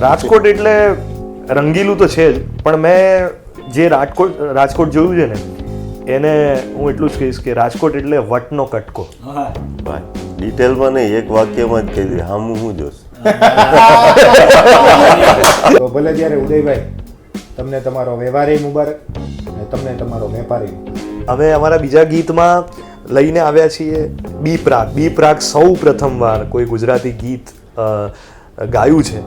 રાજકોટ એટલે રંગીલું તો છે જ, પણ મેં જે રાજકોટ જોયું છે ને એને હું એટલું જ કહીશ કે રાજકોટ એટલે વટનો કટકો. ભાઈ ડિટેલમાં નહીં, એક વાક્યમાં જ કહી દે, હા હું જોશ. તો ભલે ત્યારે ઉદયભાઈ તમને તમારો વ્યવહારે મુબારક અને તમને તમારો વેપારી. અમે અમારા બીજા ગીતમાં લઈને આવ્યા છીએ બી પ્રાગ સૌ પ્રથમવાર કોઈ ગુજરાતી ગીત ગાયું છે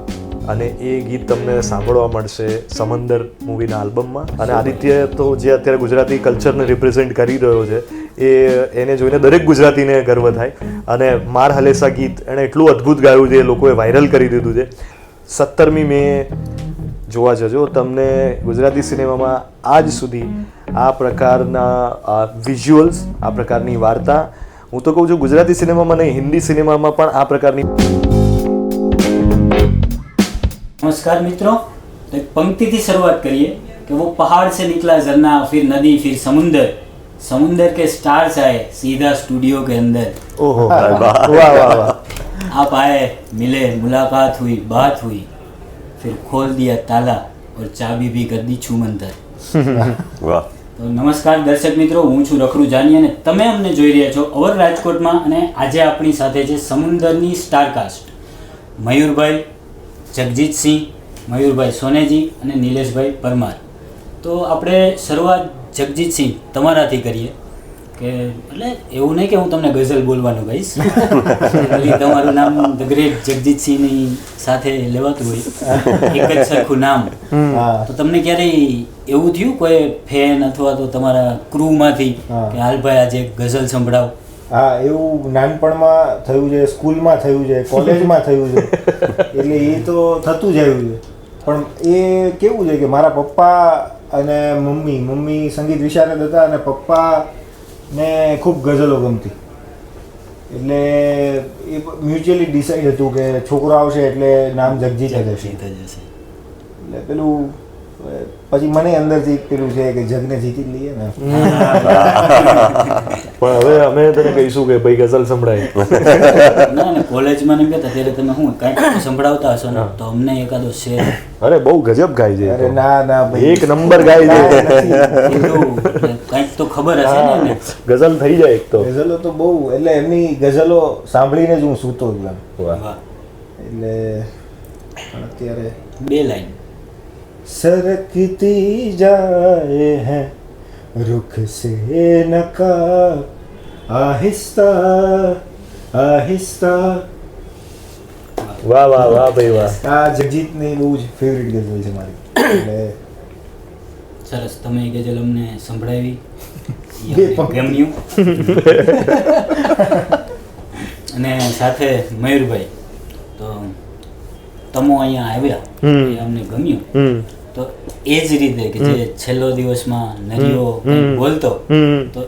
અને એ ગીત તમને સાંભળવા મળશે સમંદર મૂવીના આલ્બમમાં. અને આદિત્ય તો જે અત્યારે ગુજરાતી કલ્ચરને રિપ્રેઝેન્ટ કરી રહ્યો છે એને જોઈને દરેક ગુજરાતીને ગર્વ થાય. અને માર હલેસા ગીત એણે એટલું અદ્ભુત ગાયું છે, એ લોકોએ વાયરલ કરી દીધું છે. 17મી મે જોવા જજો. તમને ગુજરાતી સિનેમામાં આજ સુધી આ પ્રકારના વિઝ્યુઅલ્સ, આ પ્રકારની વાર્તા, હું તો કહું છું ગુજરાતી સિનેમામાં નહીં, હિન્દી સિનેમામાં પણ આ પ્રકારની. नमस्कार मित्रों, तो एक पंक्ति थी शुरुआत करिए कि वो पहाड़ से निकला झरना, फिर नदी, फिर समुंदर, समुंदर के स्टार्स आए सीधा स्टूडियो के अंदर. ओहो वाह वाह वाह. आप आए, मिले, मुलाकात हुई, बात हुई, फिर खोल दिया ताला और चाबी भी कर दी छूमंतर. વાહ. તો નમસ્કાર દર્શક મિત્રો, હું છું રખડુ જાની અને તમે અમને જોઈ રહ્યા છો અવર રાજકોટમાં. અને આજે આપણી સાથે છે સમુંદરની સ્ટારકાસ્ટ મયુરભાઈ, જગજીતસિંહ, મયુરભાઈ સોનેજી અને નિલેશભાઈ પરમાર. તો આપણે શરૂઆત જગજીતસિંહ તમારાથી કરીએ કે એટલે એવું નહીં કે હું તમને ગઝલ બોલવાનું કહીશ, ખાલી તમારું નામ ધ ગ્રેટ જગજીતસિંહની સાથે લેવાતું હોય, એક જ સરખું નામ. તો તમને ક્યારેય એવું થયું કોઈ ફેન અથવા તો તમારા ક્રૂમાંથી કે હાલભાઈ આજે ગઝલ સંભળાવ? હા, એવું નાનપણમાં થયું છે, સ્કૂલમાં થયું છે, કોલેજમાં થયું છે, એટલે એ તો થતું જ આવ્યું છે. પણ એ કેવું છે કે મારા પપ્પા અને મમ્મી સંગીત વિશારદ હતા અને પપ્પાને ખૂબ ગઝલો ગમતી, એટલે એ મ્યુચ્યુઅલી ડિસાઈડ હતું કે છોકરો આવશે એટલે નામ જગજીત જ હશે. એટલે પેલું પછી મને અંદરથી પેલું છે કે જગને જીતી લઈએ ને. પણ હવે અમે તને કહીશું કે ભાઈ ગઝલ સંભળાય. ના, કોલેજમાં એમ કહેતા ત્યારે તમે શું કાંઈક સંભળાવતા હશો ને, તો અમને એકાદો શેર. અરે બહુ ગજબ ગાય છે. અરે ના ભાઈ, એક નંબર ગાય છે. કંઈક તો ખબર હશે ને એને. ગઝલ થઈ જાય એક તો. ગઝલો તો બહુ, એટલે એમની ગઝલો સાંભળીને જ હું સૂતો જ. વાહ. એટલે અત્યારે બે લાઈન. सरकती जाए हैं रुख से नकाब, आहिस्ता आहिस्ता. વાહ વાહ વાહ ભાઈ વાહ. આ જગજીતની બહુ જ ફેવરિટ ગઝલ છે મારી. એટલે સરસ, તમે એ ગઝલ અમને સંભળાવી, બે પંક્તિ. ગમ્યું. અને સાથે મયુરભાઈ, તો તમો અહીંયા આવ્યા એ અમને ગમ્યું. તો એ જ રીતે કે જે છેલ્લો દિવસમાં નરિયો કંઈક બોલતો, તો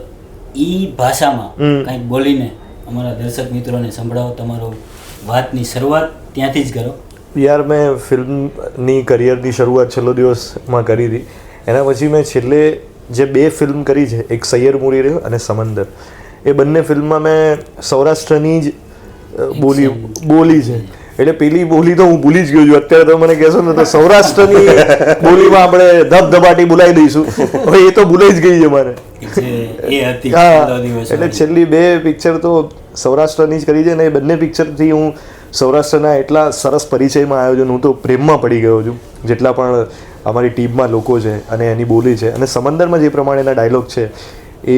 ઈ ભાષામાં કંઈક બોલીને અમારા દર્શક મિત્રોને સંભળાવો. તમારો વાતની શરૂઆત ત્યાંથી જ કરો. યાર, મેં ફિલ્મની કરિયરની શરૂઆત છેલ્લો દિવસમાં કરી હતી. એના પછી મેં છેલ્લે જે 2 ફિલ્મ કરી છે, એક સૈયર મુરી રહ્યો અને સમંદર, એ બંને ફિલ્મમાં મેં સૌરાષ્ટ્રની જ બોલી છે. એટલે પેલી બોલી તો હું ભૂલી જ ગયો છું. અત્યારે તો મને કહેશો ને તો સૌરાષ્ટ્રની બોલીમાં આપણે ધબધબાટી બોલાવી દઈશું. હવે એ તો ભૂલાઈ જ ગઈ છે મને. એટલે છેલ્લી 2 પિક્ચર તો સૌરાષ્ટ્રની જ કરી છે ને એ બંને પિક્ચરથી હું સૌરાષ્ટ્રના એટલા સરસ પરિચયમાં આવ્યો છું, હું તો પ્રેમમાં પડી ગયો છું. જેટલા પણ અમારી ટીમમાં લોકો છે અને એની બોલી છે, અને સમંદરમાં જે પ્રમાણેના ડાયલોગ છે એ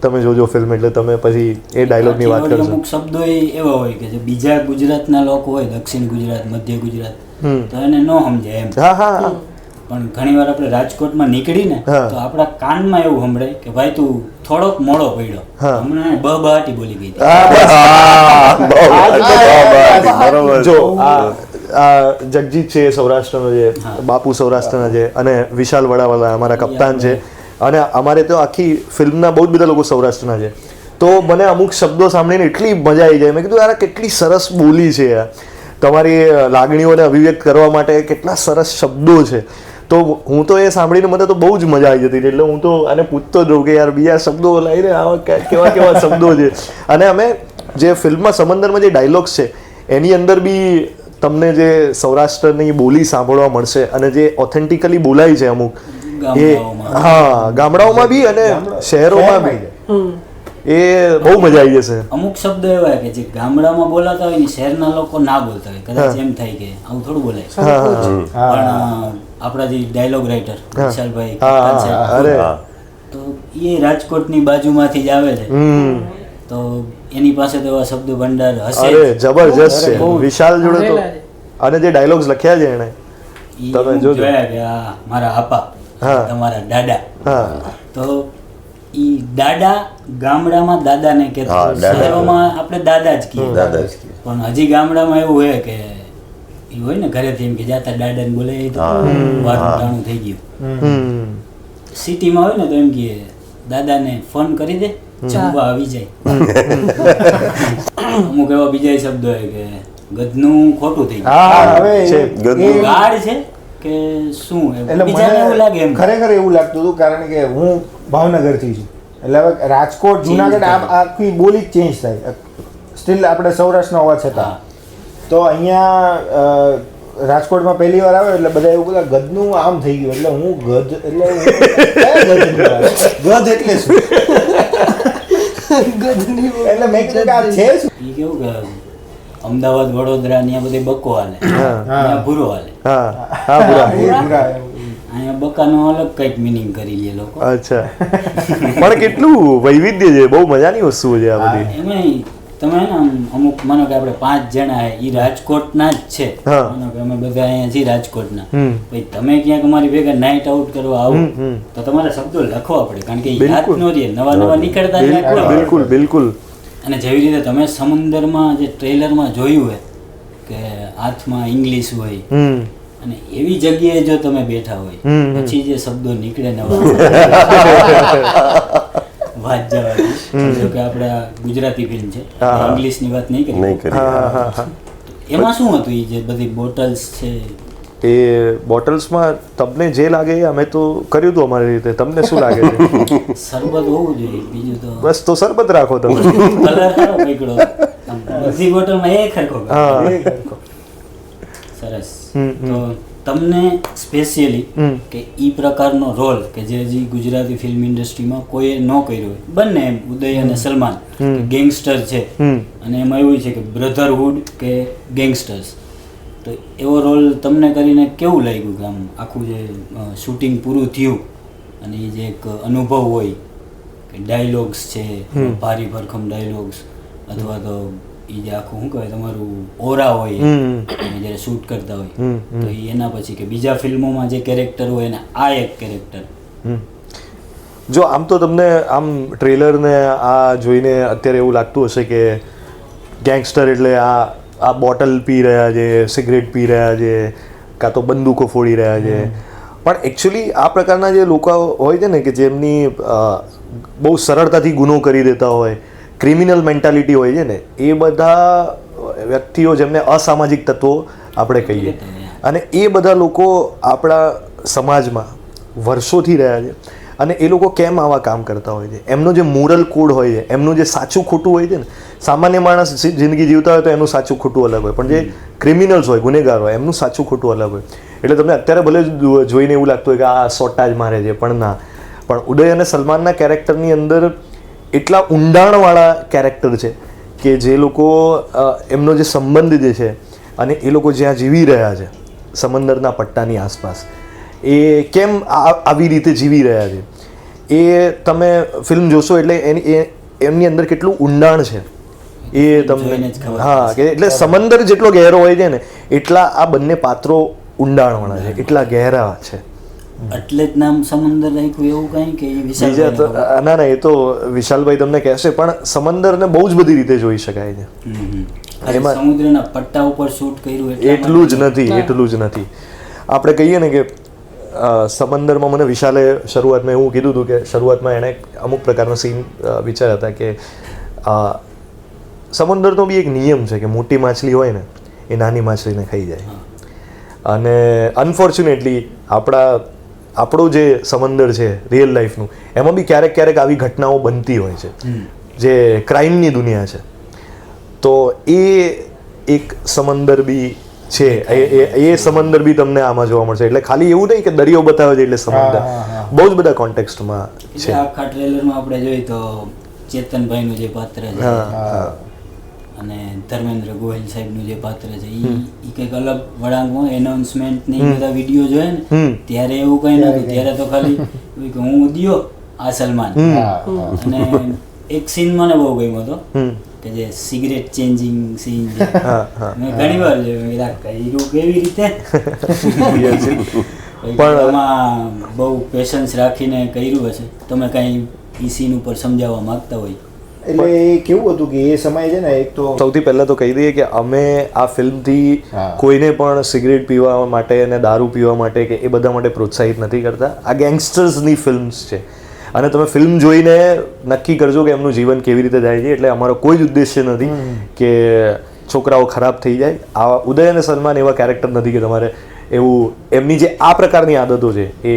તમે જોજો ફિલ્મ એટલે તમે પછી એ ડાયલોગની વાત કરશો. અમુક શબ્દો એવા હોય કે જે બીજા ગુજરાતના લોકો હોય, દક્ષિણ ગુજરાત, મધ્ય ગુજરાત, તો એને ન સમજાય એમ. હા હા. પણ ઘણી વાર આપણે રાજકોટમાં નીકળીને તો આપણા કાનમાં એવું સંભળાય કે ભાઈ તું થોડોક મોડો પડ્યો, હમણાં બહાટી બોલી ગઈ. જો આ જગજીત છે સૌરાષ્ટ્રનો છે, બાપુ સૌરાષ્ટ્રના છે, અને વિશાલ વડાવાલા અમારા કપ્તાન છે, અને અમારે તો આખી ફિલ્મના બહુ જ બધા લોકો સૌરાષ્ટ્રના છે. તો મને અમુક શબ્દો સાંભળીને એટલી મજા આવી જાય. મેં કીધું યાર કેટલી સરસ બોલી છે યાર, તમારી લાગણીઓને અભિવ્યક્ત કરવા માટે કેટલા સરસ શબ્દો છે. તો હું તો એ સાંભળીને મને તો બહુ જ મજા આવી જતી. એટલે હું તો આને પૂછતો જ રહું કે યાર બીજા શબ્દો લાવીને આવા કેવા કેવા શબ્દો છે. અને અમે જે ફિલ્મમાં સમંદરમાં જે ડાયલોગ્સ છે એની અંદર બી તમને જે સૌરાષ્ટ્રની બોલી સાંભળવા મળશે અને જે ઓથેન્ટિકલી બોલાય છે અમુક એ હા ગામડાઓમાં બી અને શહેરોમાં બી એ બહુ મજા આવી જશે. અમુક શબ્દ એવા કે જે ગામડામાં બોલાતા હોય ને શહેરના લોકો ના બોલતા હોય, કદાચ એમ થાય કે આવું થોડું બોલાય. પણ આપણા જે ડાયલોગ રાઇટર વિશાલભાઈ અરે તો એ રાજકોટની બાજુમાંથી જ આવે છે, તો એની પાસે તો એવા શબ્દ ભંડાર હશે. અરે જબરજસ્ત છે વિશાલ જોડે તો. અને જે ડાયલોગ્સ લખ્યા છે એને તમે જોજો. જોયા કે આ મારા આપા, તમારા દાદા, તો ઈ દાદા ગામડામાં દાદાને કહેતા, શહેરોમાં આપણે દાદા જ કહીએ. પણ હજી ગામડામાં એવું હોય કે એ હોય ને ઘરેથી એમ કે જાતા દાદાને બોલે તો વારું ટાણું થઈ ગયું. સિટીમાં હોય ને તો એમ કે દાદાને ફોન કરી દે જમવા આવી જાય. અમુક એવા બીજા શબ્દો હોય કે ગધનું ખોટું થઈ ગયું, ગાઢ છે કે શું, એટલે બીજાને એવું લાગે એમ. ખરેખર એવું લાગતું હતું કારણ કે હું ભાવનગરથી છું, એટલે હવે રાજકોટ જુનાગઢ આખી બોલી જ ચેન્જ થાય, સ્ટીલ આપણે સૌરાષ્ટ્રના હોવા છતાં. તો અહીંયા રાજકોટમાં પહેલી વાર આવે એટલે બધા એવું બધા ગધનું આમ થઈ ગયું, એટલે હું ગધ ગધ એટલે શું એટલે મેં કીધું કે આ છે શું. એ કેવું કે અમદાવાદ વડોદરા ને બધે બકો હાલે, અહીંયા ભૂરો હાલે. અહીંયા બકાનો અલગ કંઈક મિનિંગ કરી લે લોકો. અચ્છા પણ કેટલું વૈવિધ્ય છે, બહુ મજાની વસ્તુઓ છે આ બધી. એમાં તમે ને અમુક માનો કે આપણે 5 જણા એ રાજકોટના જ છે, માનો કે અમે બધા અહીંયા છીએ રાજકોટના, પછી તમે ક્યાંક અમારી ભેગા નાઇટ આઉટ કરવા આવો તો તમારે શબ્દો લખવા પડે, કારણ કે યાદ ન રહે, નવા નવા નીકળતા જાય. બિલકુલ બિલકુલ. અને જેવી રીતે તમે સમુદ્રમાં જે ટ્રેલરમાં જોયું હોય કે હાથમાં ઇંગ્લિશ હોય, અને એવી જગ્યાએ જો તમે બેઠા હોય પછી જે શબ્દો નીકળે નવા વાત જવા કે આપણે ગુજરાતી ફિલ્મ છે, ઇંગ્લિશની વાત નહીં કરી. એમાં શું હતું એ જે બધી બોટલ્સ છે એ બોટલ્સમાં તમને જે લાગે એ અમે તો કર્યું હતું અમારી રીતે. તમને શું લાગે છે? શરબત હોવું જોઈએ, બીજું તો બસ તો શરબત રાખો તમે. કલર ખરો પકડો બધી બોટલમાં એ ખરખો. સરસ. તો તમને સ્પેશિયલી કે ઈ પ્રકારનો રોલ કે જે હજી ગુજરાતી ફિલ્મ ઇન્ડસ્ટ્રીમાં કોઈએ ન કર્યો હોય, બંને એમ ઉદય અને સલમાન ગેંગસ્ટર છે, અને એમાં એવું છે કે બ્રધરહુડ કે ગેંગસ્ટર્સ, તો એવો રોલ તમને કરીને કેવું લાગ્યું કે આમ આખું જે શૂટિંગ પૂરું થયું અને એ જે એક અનુભવ હોય કે ડાયલોગ્સ છે, ભારી ભરખમ ડાયલોગ્સ, અથવા તો એ જે આખું શું કહેવાય તમારું ઓરા હોય તમે જ્યારે શૂટ કરતા હોય, તો એના પછી કે બીજા ફિલ્મોમાં જે કેરેક્ટર હોય એને આ એક કેરેક્ટર. જો આમ તો તમને આમ ટ્રેલર ને આ જોઈને અત્યારે એવું લાગતું હશે કે ગેંગસ્ટર એટલે આ બોટલ પી રહ્યા છે, સિગરેટ પી રહ્યા છે, કાં તો બંદૂકો ફોડી રહ્યા છે. પણ એકચ્યુઅલી આ પ્રકારના જે લોકો હોય છે ને કે જેમની બહુ સરળતાથી ગુનો કરી દેતા હોય, ક્રિમિનલ મેન્ટાલિટી હોય છે ને, એ બધા વ્યક્તિઓ જેમને અસામાજિક તત્વો આપણે કહીએ, અને એ બધા લોકો આપણા સમાજમાં વર્ષોથી રહ્યા છે. અને એ લોકો કેમ આવા કામ કરતા હોય છે, એમનો જે મોરલ કોડ હોય છે, એમનું જે સાચું ખોટું હોય છે ને, સામાન્ય માણસ જિંદગી જીવતા હોય તો એનું સાચું ખોટું અલગ હોય, પણ જે ક્રિમિનલ્સ હોય, ગુનેગાર હોય, એમનું સાચું ખોટું અલગ હોય. એટલે તમને અત્યારે ભલે જોઈને એવું લાગતું હોય કે આ સોટા જ મારે છે, પણ ના. પણ ઉદય અને સલમાનના કેરેક્ટરની અંદર એટલા ઊંડાણવાળા કેરેક્ટર છે કે જે લોકો એમનો જે સંબંધ જે છે અને એ લોકો જ્યાં જીવી રહ્યા છે સમંદરના પટ્ટાની આસપાસ, એ કેમ આવી રીતે જીવી રહ્યા છે, એ તમે ફિલ્મ જોશો એટલે એમની અંદર કેટલું ઊંડાણ છે એ તમને. હા, કે એટલે સમંદર જેટલો ગહેરો હોય છે ને એટલા આ બંને પાત્રો ઊંડાણવાળા છે, એટલા ગહેરા છે. એટલે જ નામ સમંદર રાખ્યું એવું કંઈ કે બીજા તો ના એ તો વિશાલભાઈ તમને કહેશે, પણ સમંદરને બહુ જ બધી રીતે જોઈ શકાય છે. એમાં સમુદ્રના પટ્ટા ઉપર શૂટ કર્યું એટલું જ નથી. આપણે કહીએ ને કે સમંદરમાં મને વિશાલે શરૂઆતમાં એવું કીધું હતું કે શરૂઆતમાં એણે અમુક પ્રકારના સીન વિચાર્યા હતા કે સમંદરનો બી એક નિયમ છે કે મોટી માછલી હોય ને એ નાની માછલીને ખાઈ જાય. અને અનફોર્ચ્યુનેટલી આપણું જે સમંદર છે રિયલ લાઈફનું, એમાં બી ક્યારેક આવી ઘટનાઓ બનતી હોય છે જે ક્રાઇમની દુનિયા છે. તો એ એક સમંદર બી છે એ સમંદર બી તમને આમાં જોવા મળશે. એટલે ખાલી એવું નહીં કે દરિયો બતાવે છે એટલે સમંદર, બહુ જ બધા કોન્ટેક્સ્ટમાં એટલે છે. આખા ટ્રેલરમાં આપણે જોઈએ તો ચેતનભાઈનું જે પાત્ર છે અને ધર્મેન્દ્ર ગોહિલ સાહેબનું જે પાત્ર છે એ કંઈક અલગ વળાંકમાં એનાઉન્સમેન્ટ ને એ બધા વિડીયો જોયે ને ત્યારે એવું કંઈ નહોતું. ત્યારે તો ખાલી એવું કે હું ઉદયો આ સલમાન. અને એક સીન મને બહુ ગમ્યો હતો કે જે સિગરેટ ચેન્જિંગ સીન છે. મેં ઘણી વાર જોયું કર્યું કેવી રીતે, પણ આમાં બહુ પેશન્સ રાખીને કર્યું હશે. તમે કંઈ એ સીન ઉપર સમજાવવા માંગતા હોય? એટલે એ કેવું હતું કે એ સમયે છે ને, એક તો સૌથી પહેલા તો કહી દઈએ કે અમે આ ફિલ્મથી કોઈને પણ સિગરેટ પીવા માટે અને દારૂ પીવા માટે કે એ બધા માટે પ્રોત્સાહિત નથી કરતા. આ ગેંગસ્ટર્સની ફિલ્મ્સ છે અને તમે ફિલ્મ જોઈને નક્કી કરજો કે એમનું જીવન કેવી રીતે જાય છે. એટલે અમારો કોઈ જ ઉદ્દેશ્ય નથી કે છોકરાઓ ખરાબ થઈ જાય. આ ઉદય અને સલમાન એવા કેરેક્ટર નથી કે તમારે એવું એમની જે આ પ્રકારની આદતો છે એ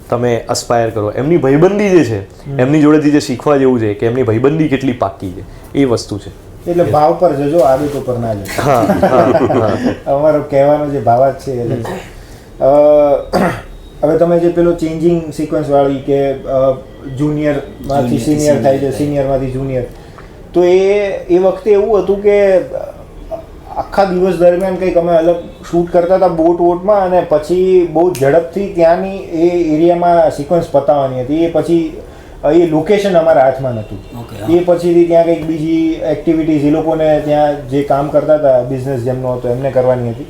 તમે અસ્પાયર કરો. એમની ભાઈબંધી જે છે, એમની જોડેથી જે શીખવા જેવું છે કે એમની ભાઈબંધી કેટલી પાકી છે એ વસ્તુ છે. એટલે ભાવ પર જજો, આદતો પર ના જજો. અમારો કહેવાનો જે ભાવ જ છે એટલે હવે તમે જે પેલો ચેન્જિંગ સિક્વન્સ વાળી કે જુનિયરમાંથી સિનિયર થાય છે, સિનિયરમાંથી જુનિયર, તો એ વખતે એવું હતું કે આખા દિવસ દરમિયાન કંઈક અમે અલગ શૂટ કરતા હતા બોટમાં, અને પછી બહુ ઝડપથી ત્યાંની એ એરિયામાં સિક્વન્સ પતાવવાની હતી. એ પછી એ લોકેશન અમારા હાથમાં નહોતું. એ પછીથી ત્યાં કંઈક બીજી એક્ટિવિટીઝ એ લોકોને ત્યાં જે કામ કરતા હતા, બિઝનેસ જેમનો હતો એમને કરવાની હતી.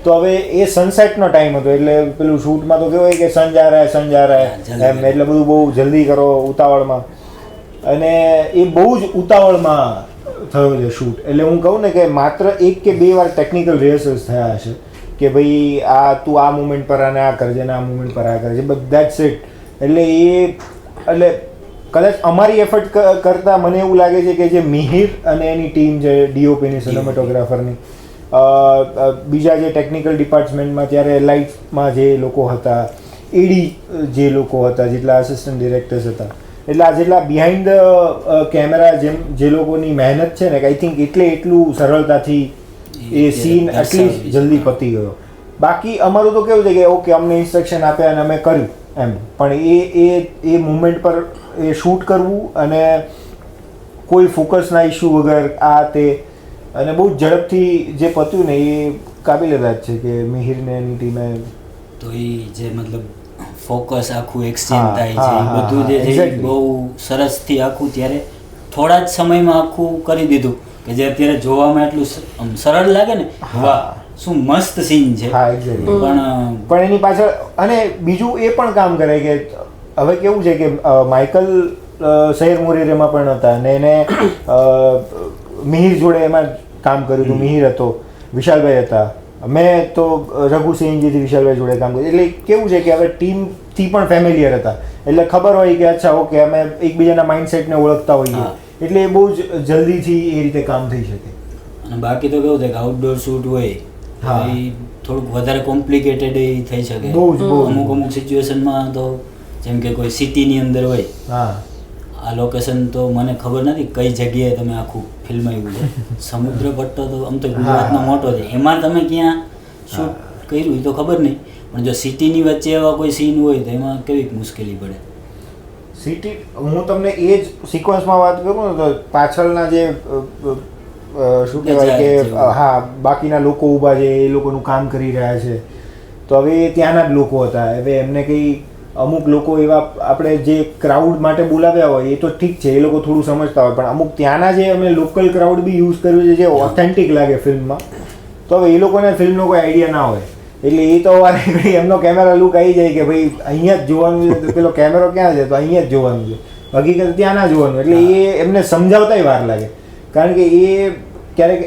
તો હવે એ સનસેટનો ટાઈમ હતો એટલે પેલું શૂટમાં તો કેવું હોય કે સન જા રહા એમ, એટલે બધું બહુ જલ્દી કરો ઉતાવળમાં, અને એ બહુ જ ઉતાવળમાં થયો છે શૂટ. એટલે હું કહું ને કે માત્ર 1 કે 2 વાર ટેકનિકલ રિહર્સલ્સ થયા હશે કે ભાઈ આ તું આ મુમેન્ટ પર આને આ કરજે ને આ મુમેન્ટ પર આ કરજે, બધા જ સેટ. એટલે કદાચ અમારી એફર્ટ કરતાં મને એવું લાગે છે કે જે મિહિર અને એની ટીમ છે, ડીઓપીની, સિનેમેટોગ્રાફરની, બીજા જે ટેકનિકલ ડિપાર્ટમેન્ટમાં ત્યારે લાઇટ્સમાં જે લોકો હતા, એડી જે લોકો હતા, જેટલા આસિસ્ટન્ટ ડિરેક્ટર્સ હતા, એટલે આ જેટલા બિહાઇન્ડ કેમેરા જે લોકોની મહેનત છે ને, આઈ થિંક એટલું સરળતાથી એ સીન આટલી જલ્દી પતી ગયો. બાકી અમારું તો કેવું છે કે ઓકે અમને ઇન્સ્ટ્રક્શન આપ્યા અને અમે કર્યું એમ, પણ એ મુમેન્ટ પર એ શૂટ કરવું અને કોઈ ફોકસના ઇશ્યુ વગર આ તે, અને બહુ ઝડપથી જે પત્યું ને એ કાબિલેદાદ છે કે મિહિરને એની ટીમે. તો એ જે મતલબ ફોકસ આખું એક્સચેન્જ થાય છે એ બધું જે છે બહુ સરસથી આખું ત્યારે થોડા જ સમયમાં આખું કરી દીધું કે જે અત્યારે જોવામાં એટલું સરળ લાગે ને, વાહ શું મસ્ત સીન છે. હા એક્ઝેક્ટલી. પણ એની પાછળ અને બીજું એ પણ કામ કરે કે હવે કેવું છે કે માઇકલ સૈર મોરેરેમાં પણ હતા અને એને મિહિર જોડે એમાં કામ કર્યું હતું. મિહિર હતો, વિશાલભાઈ હતા, મેં તો રઘુ સિંહજીથી વિશાલભાઈ જોડે કામ કર્યું. એટલે કેવું છે કે હવે ટીમથી પણ ફેમિલિયર હતા, એટલે ખબર હોય કે અચ્છા ઓકે અમે એકબીજાના માઇન્ડસેટને ઓળખતા હોઈએ, એટલે એ બહુ જ જલ્દીથી એ રીતે કામ થઈ શકે. અને બાકી તો કેવું થાય કે આઉટડોર શૂટ હોય એ થોડુંક વધારે કોમ્પ્લિકેટેડ થઈ શકે. અમુક સિચ્યુએશનમાં તો જેમ કે કોઈ સિટીની અંદર હોય, આ લોકેશન તો મને ખબર નથી કઈ જગ્યાએ તમે આખું ફિલ્મ આવ્યું છે. સમુદ્ર પટ્ટો તો આમ તો ગુજરાતનો મોટો છે, એમાં તમે ક્યાં શૂટ કર્યું એ તો ખબર નહીં, પણ જો સિટીની વચ્ચે એવા કોઈ સીન હોય તો એમાં કેવી મુશ્કેલી પડે? સિટી હું તમને એ જ સિક્વન્સમાં વાત કરું ને તો પાછળના જે શું કહેવાય કે બાકીના લોકો ઊભા છે, એ લોકોનું કામ કરી રહ્યા છે, તો હવે એ ત્યાંના જ લોકો હતા. હવે એમને કંઈ અમુક લોકો એવા આપણે જે ક્રાઉડ માટે બોલાવ્યા હોય એ તો ઠીક છે, એ લોકો થોડું સમજતા હોય, પણ અમુક ત્યાંના જે અમે લોકલ ક્રાઉડ બી યુઝ કર્યું છે જે ઓથેન્ટિક લાગે ફિલ્મમાં, તો હવે એ લોકોને ફિલ્મનો કોઈ આઈડિયા ના હોય, એટલે એ તો વારે એમનો કેમેરા લુક આવી જાય કે ભાઈ અહીંયા જ જોવાનું છે, પેલો કેમેરો ક્યાં છે તો અહીંયા જ જોવાનું છે, હકીકત ત્યાં ના જોવાનું. એટલે એ એમને સમજાવતાય વાર લાગે, કારણ કે એ ક્યારેક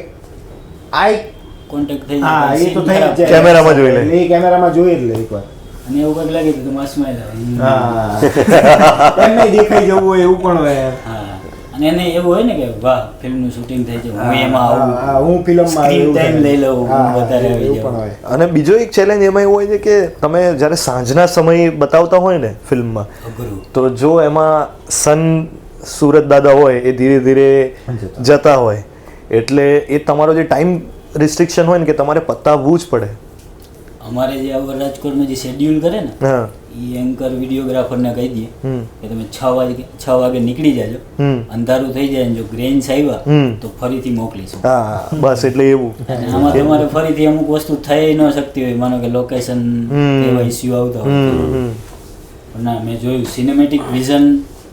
આઈ કોન્ટેક્ટ થઈ હા એ તો થઈ જાય, કેમેરામાં જોઈ લે, એ કેમેરામાં જોઈ જ લે એકવાર. અને એવું કંઈક લાગે તો સ્માઈલ આવે, હા એમને દેખાઈ જવું હોય એવું પણ હોય. હા, અને એને એવું હોય ને કે વાહ ફિલ્મનું શૂટિંગ થઈ છે, હું એમાં આવું, હું ફિલ્મમાં સ્ક્રીન ટાઈમ લઈ લઉં, હું વધારે આવી જાઉં. અને બીજો એક ચેલેન્જ એમાં એવું હોય છે કે તમે જ્યારે સાંજના સમય બતાવતા હોય ને ફિલ્મમાં, તો જો એમાં સુરત દાદા હોય એ ધીરે ધીરે જતા હોય, એટલે એ તમારો જે ટાઈમ રિસ્ટ્રિક્શન હોય ને કે તમારે પતાવવું જ પડે. અમારે જે અવર રાજકોટમાં જે શેડ્યુલ કરે ને હા. એ એન્કર વિડીયોગ્રાફરને કહી દે હમ. કે તમે 6 વાગે નીકળી જાજો, હમ. અંધારું થઈ જાય ને જો ગ્રેન્સ આવ્યા હમ. તો ફરીથી મોકલીશું. હા બસ એટલે એવું. અને આમાં તમારે ફરીથી અમુક વસ્તુ થઈ ન શકતી હોય, માનો કે લોકેશન એવા ઇસ્યુ આવતા હોય તો. પણ ના, મેં જોયું સિનેમેટિક વિઝન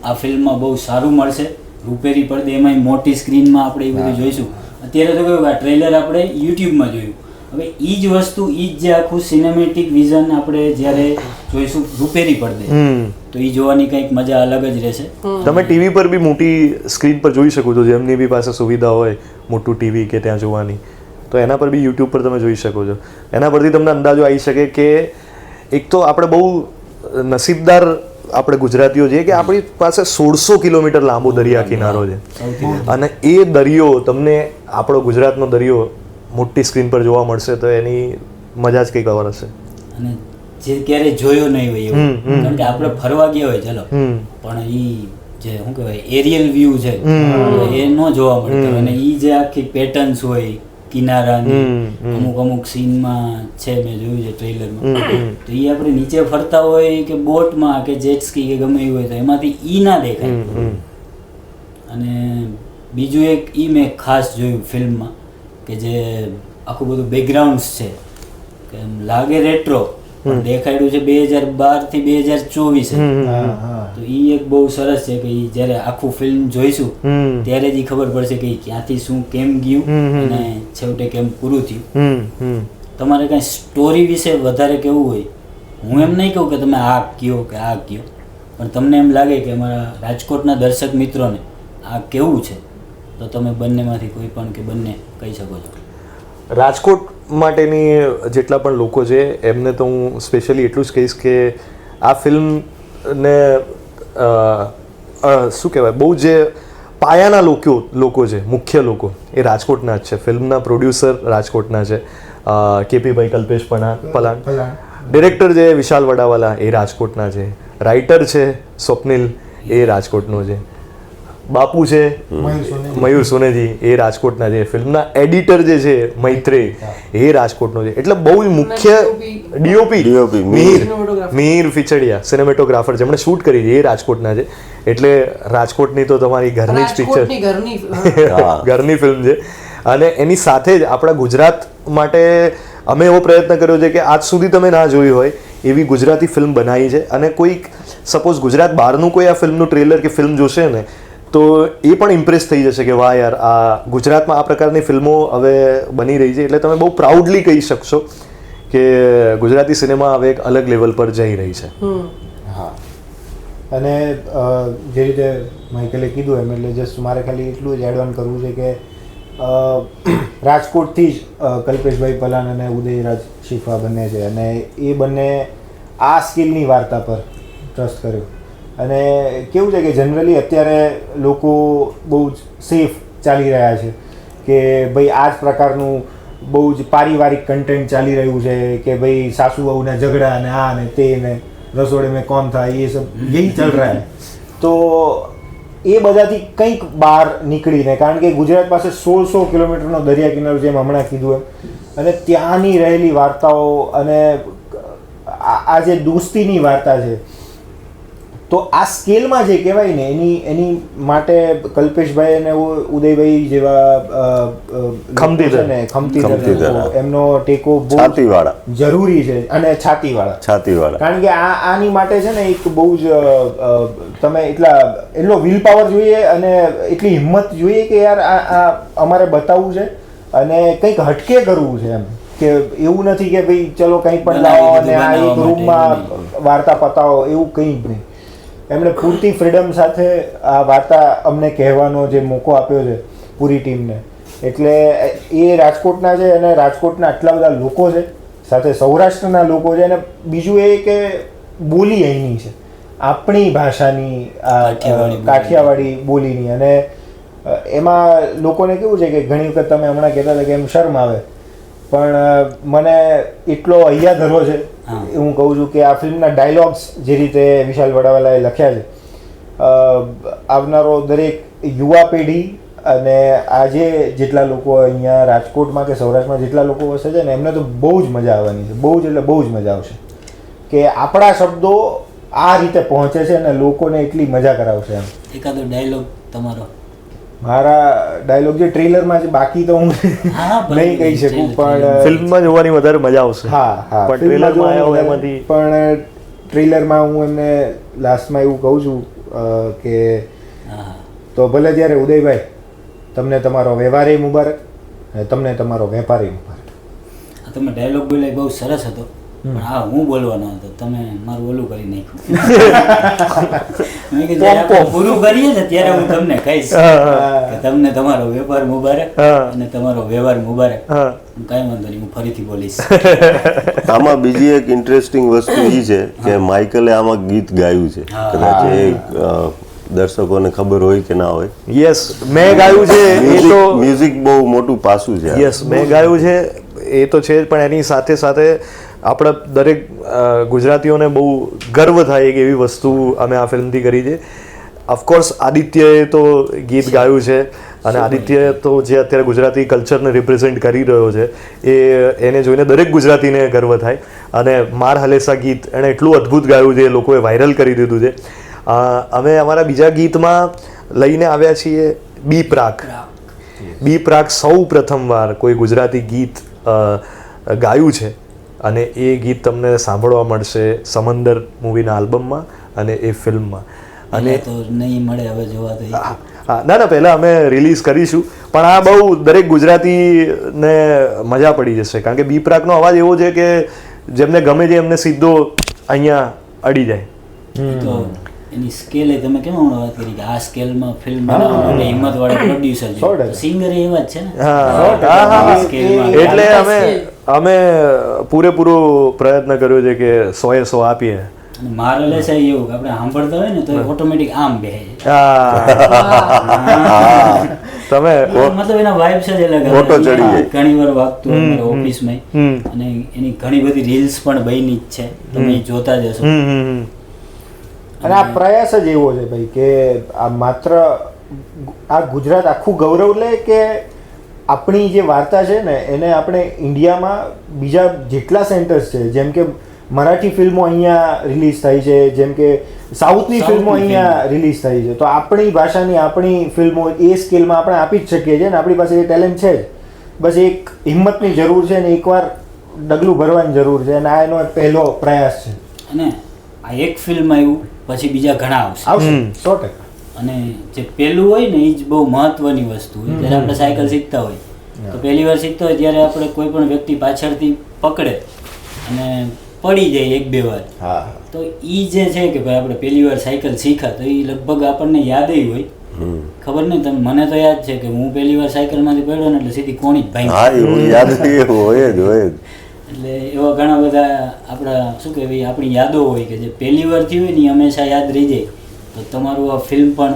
આ ફિલ્મમાં બહુ સારું મળશે. રૂપેરી પડદે એમાંય મોટી સ્ક્રીનમાં આપણે એ બધું જોઈશું. અત્યારે તો કેવું કે આ ટ્રેલર આપણે યુટ્યુબમાં જોયું, હવે એ જ વસ્તુ એ જ જે આખું સિનેમેટિક વિઝન આપણે જ્યારે જોઈશું રૂપેરી પડદે તો એ જોવાની કંઈક મજા અલગ જ રહેશે. તમે ટીવી પર બી મોટી સ્ક્રીન પર જોઈ શકો છો, જેમની બી પાસે સુવિધા હોય મોટું ટીવી કે ત્યાં જોવાની, તો એના પર બી યુટ્યુબ પર તમે જોઈ શકો છો. એના પરથી તમને અંદાજો આવી શકે કે એક તો આપણે બહુ નસીબદાર આપણે ગુજરાતીઓ છીએ કે આપણી પાસે 1600 કિલોમીટર લાંબો દરિયા કિનારો છે, અને એ દરિયો તમને આપણો ગુજરાતનો દરિયો મોટી સ્ક્રીન પર જોવા મળશે તો એની મજા જ કંઈક અલગ હશે. અને જે ક્યારે જોયો નહીં હોય એવું, કારણ કે આપણે ફરવા ગયા હોય ચલો, પણ એ જે શું કહેવાય એરિયલ વ્યૂ છે એ ન જોવા મળતો. અને એ જે આખી પેટર્ન્સ હોય કિનારાની અમુક સીનમાં છે, મેં જોયું છે ટ્રેલરમાં, તો એ આપણે નીચે ફરતા હોય કે બોટમાં કે જેટસ્કી કે ગમે એવું હોય તો એમાંથી ઈ ના દેખાય. અને બીજું એક ઈ મેં ખાસ જોયું ફિલ્મમાં કે જે આખું બધું બેકગ્રાઉન્ડ્સ છે કે એમ લાગે રેટ્રો પણ દેખાડ્યું છે 2012 થી 2024. તો એ એક બહુ સરસ છે કે ઈ જ્યારે આખું ફિલ્મ જોઈશું ત્યારે જ ઈ ખબર પડશે કે ઈ ક્યાંથી શું કેમ ગયું અને છેવટે કેમ પૂરું થયું. તમારે કાંઈ સ્ટોરી વિશે વધારે કેવું હોય, હું એમ નહીં કહું કે તમે આ કયો કે આ કયો, પણ તમને એમ લાગે કે અમારા રાજકોટના દર્શક મિત્રોને આ કેવું છે તો તમે બંનેમાંથી કોઈ પણ કે બંને કહી શકો છો. રાજકોટ માટેની જેટલા પણ લોકો છે એમને તો હું સ્પેશિયલી એટલું જ કહીશ કે આ ફિલ્મને શું કહેવાય, બહુ જે પાયાના લોકો છે, મુખ્ય લોકો એ રાજકોટના જ છે. ફિલ્મના પ્રોડ્યુસર રાજકોટના છે, કેપીભાઈ કલ્પેશ પલાણ. ડિરેક્ટર છે વિશાલ વડાવાલા એ રાજકોટના છે. રાઇટર છે સ્વપ્નિલ એ રાજકોટનો છે. બાપુ છે મયુર સોનેજી એ રાજકોટના છે. ફિલ્મના એડિટર જે છે મૈત્રેય એ રાજકોટનો છે. એટલે બહુ જ મુખ્ય ડીઓપી મીર ફિચડિયા સિનેમેટોગ્રાફર જેમણે શૂટ કરી છે એ રાજકોટના છે. એટલે રાજકોટની તો તમારી ઘરની જ પિક્ચર, ઘરની ફિલ્મ છે. અને એની સાથે જ આપણા ગુજરાત માટે અમે એવો પ્રયત્ન કર્યો છે કે આજ સુધી તમે ના જોઈ હોય એવી ગુજરાતી ફિલ્મ બનાવી છે. અને કોઈક સપોઝ ગુજરાત બહારનું કોઈ આ ફિલ્મનું ટ્રેલર કે ફિલ્મ જોશે ને તો એ પણ ઇમ્પ્રેસ થઈ જશે કે વાહ યાર, આ ગુજરાતમાં આ પ્રકારની ફિલ્મો હવે બની રહી છે. એટલે તમે બહુ પ્રાઉડલી કહી શકશો કે ગુજરાતી સિનેમા હવે એક અલગ લેવલ પર જઈ રહી છે. હા, અને જે રીતે માઇકલે કીધું એમ, એટલે જસ્ટ મારે ખાલી એટલું જ એડ ઓન કરવું છે કે રાજકોટથી જ કલ્પેશભાઈ પલાન અને ઉદયરાજ શીફા બંને છે, અને એ બંને આ સ્કિલની વાર્તા પર ટ્રસ્ટ કર્યો. અને કેવું છે કે જનરલી અત્યારે લોકો બહુ જ સેફ ચાલી રહ્યા છે કે ભાઈ આ જ પ્રકારનું બહુ જ પારિવારિક કન્ટેન્ટ ચાલી રહ્યું છે કે ભાઈ સાસુ વહુના ઝઘડા ને આ ને તે ને રસોડે મેં કોણ થાય એ સબ યહી ચલ રહા હૈ. તો એ બધાથી કંઈક બહાર નીકળીને, કારણ કે ગુજરાત પાસે 1600 કિલોમીટરનો દરિયા કિનારો જેમ હમણાં કીધું એમ, અને ત્યાંની રહેલી વાર્તાઓ અને આ જે દોસ્તીની વાર્તા છે, તો આ સ્કેલમાં જે કહેવાય ને એની માટે કલ્પેશભાઈ અને ઉદયભાઈ જેવા ખમતીધર એમનો ટેકો બહુ જરૂરી છે. અને છાતીવાળા, કારણ કે આની માટે છે ને એક બહુ જ તમે એટલો વિલ પાવર જોઈએ અને એટલી હિંમત જોઈએ કે યાર આ અમારે બતાવવું છે અને કંઈક હટકે કરવું છે. એમ કે એવું નથી કે ભાઈ ચલો કંઈ પણ લાવો અને આ એક રૂમમાં વાર્તા પતાવો, એવું કંઈ જ નહીં. એમણે પૂરતી ફ્રીડમ સાથે આ વાર્તા અમને કહેવાનો જે મોકો આપ્યો છે પૂરી ટીમને. એટલે એ રાજકોટના છે અને રાજકોટના આટલા બધા લોકો છે, સાથે સૌરાષ્ટ્રના લોકો છે, અને બીજું એ કે બોલી અહીંની છે, આપણી ભાષાની, કાઠિયાવાડી બોલીની. અને એમાં લોકોને કેવું છે કે ઘણી વખત તમે હમણાં કહેતા હતા કે એમ શરમ આવે, પણ મને એટલો હૈયાધરો છે હું કહું છું કે આ ફિલ્મના ડાયલોગ્સ જે રીતે વિશાલ વડાવાલાએ લખ્યા છે, આવનારો દરેક યુવા પેઢી અને આજે જેટલા લોકો અહીંયા રાજકોટમાં કે સૌરાષ્ટ્રમાં જેટલા લોકો વસે છે ને એમને તો બહુ જ મજા આવવાની છે, બહુ જ એટલે બહુ જ મજા આવશે કે આપણા શબ્દો આ રીતે પહોંચે છે અને લોકોને એટલી મજા કરાવશે એમ. એકાદો ડાયલોગ તમારો? મારા ડાયલોગ જે ટ્રેલરમાં છે, બાકી તો હું નહીં કહી શકું, પણ ફિલ્મમાં જોવાની વધારે મજા આવશે. હા પણ ટ્રેલરમાં આવ્યો એમાંથી પણ ટ્રેલરમાં હું એમને લાસ્ટમાં એવું કહું છું કે તો ભલે ત્યારે ઉદયભાઈ તમને તમારો વ્યવહારે મુબારક અને તમને તમારો વેપારી મુબારક. તમે ડાયલોગ બોલ્યા બહુ સરસ હતો, પણ હા હું બોલવાનો હતો, તમે મારું ઓલું કરી નાખ્યું. મેં કીધું જ્યારે આપણે પૂરું કરીએ ને ત્યારે હું તમને કહીશ કે તમને તમારો વેપાર મુબારક અને તમારો વ્યવહાર મુબારક. કાંઈ વાંધો નહીં, હું ફરીથી બોલીશ. આમાં બીજી એક ઇન્ટરેસ્ટિંગ વસ્તુ એ છે કે માઇકલે આમાં ગીત ગાયું છે. કદાચ એ દર્શકોને ખબર હોય કે ના હોય. યસ, મેં ગાયું છે. એ તો મ્યુઝિક બહુ મોટું પાસું છે. યસ, મેં ગાયું છે એ તો છે જ, પણ એની સાથે સાથે આપણા દરેક ગુજરાતીઓને બહુ ગર્વ થાય કે એવી વસ્તુ અમે આ ફિલ્મથી કરી છે. ઓફકોર્સ આદિત્યએ તો ગીત ગાયું છે અને આદિત્ય તો જે અત્યારે ગુજરાતી કલ્ચરને રિપ્રેઝેન્ટ કરી રહ્યો છે એને જોઈને દરેક ગુજરાતીને ગર્વ થાય. અને માર હલેસા ગીત એણે એટલું અદ્ભુત ગાયું છે, એ લોકોએ વાયરલ કરી દીધું છે. અમે અમારા બીજા ગીતમાં લઈને આવ્યા છીએ બી પ્રાક. બી પ્રાક સૌ પ્રથમવાર કોઈ ગુજરાતી ગીત ગાયું છે અને એ ગીત તમને સાંભળવા મળશે સમંદર મૂવીના આલ્બમમાં અને એ ફિલ્મમાં. અને તો નહીં મળે હવે જોવા તો. હા, ના પહેલાં અમે રિલીઝ કરીશું, પણ આ બહુ દરેક ગુજરાતીને મજા પડી જશે, કારણ કે બી પ્રાકનો અવાજ એવો છે કે જેમને ગમે છે એમને સીધો અહીંયા અડી જાય. તો એની સ્કેલ તમે કેમ હમણાં વાત કરી કે આ સ્કેલમાં ફિલ્મ બનાવવા માટે હિંમતવાળા પ્રોડ્યુસર છે, સિંગર એવા જ છે ને. હા, એટલે અમે પૂરેપૂરો પ્રયત્ન કર્યો છે કે 100% આપીએ. મારે લેશે એવું આપણે સાંભળતા હોય ને તો ઓટોમેટિક આમ બેહે તમે મતલબ એના વાઇબ્સ જ અલગ. ફોટો ચડી જાય. ઘણી વાર વાગતું અમારા ઓફિસમાં અને એની ઘણી બધી રીલ્સ પણ બની જ છે, તમે જોતા જ હશો. અને આ પ્રયાસ જ એવો છે ભાઈ કે આ માત્ર આ ગુજરાત આખું ગૌરવ લે કે આપણી જે વાર્તા છે ને એને આપણે ઇન્ડિયામાં બીજા જેટલા સેન્ટર્સ છે, જેમ કે મરાઠી ફિલ્મો અહીંયા રિલીઝ થાય છે, જેમ કે સાઉથની ફિલ્મો અહીંયા રિલીઝ થાય છે, તો આપણી ભાષાની આપણી ફિલ્મો એ સ્કેલમાં આપણે આપી જ શકીએ છીએ ને આપણી પાસે એ ટેલેન્ટ છે જ. બસ એક હિંમતની જરૂર છે ને એકવાર ડગલું ભરવાની જરૂર છે, અને આ એનો પહેલો પ્રયાસ છે. અને આ એક ફિલ્મ આવ્યું પછી બીજા ઘણા આવશે 100%. અને જે પહેલું હોય ને એ જ બહુ મહત્વની વસ્તુ હોય. જ્યારે આપણે સાયકલ શીખતા હોય તો પહેલી વાર શીખતા હોય ત્યારે આપણે કોઈ પણ વ્યક્તિ પાછળથી પકડે અને પડી જાય 1-2 વાર, તો એ જે છે કે ભાઈ આપણે પહેલી વાર સાયકલ શીખા તો એ લગભગ આપણને યાદ હોય. ખબર નહીં, તમે મને તો યાદ છે કે હું પહેલી વાર સાયકલમાંથી પડ્યો ને એટલે સીધી કોણી જ ભાઈ યાદ હોય જ હોય. એટલે એવા ઘણા બધા આપણા શું કહેવાય આપણી યાદો હોય કે જે પહેલી વાર થયું હોય ને હંમેશા યાદ રહી જાય. તો તમારું આ ફિલ્મ પણ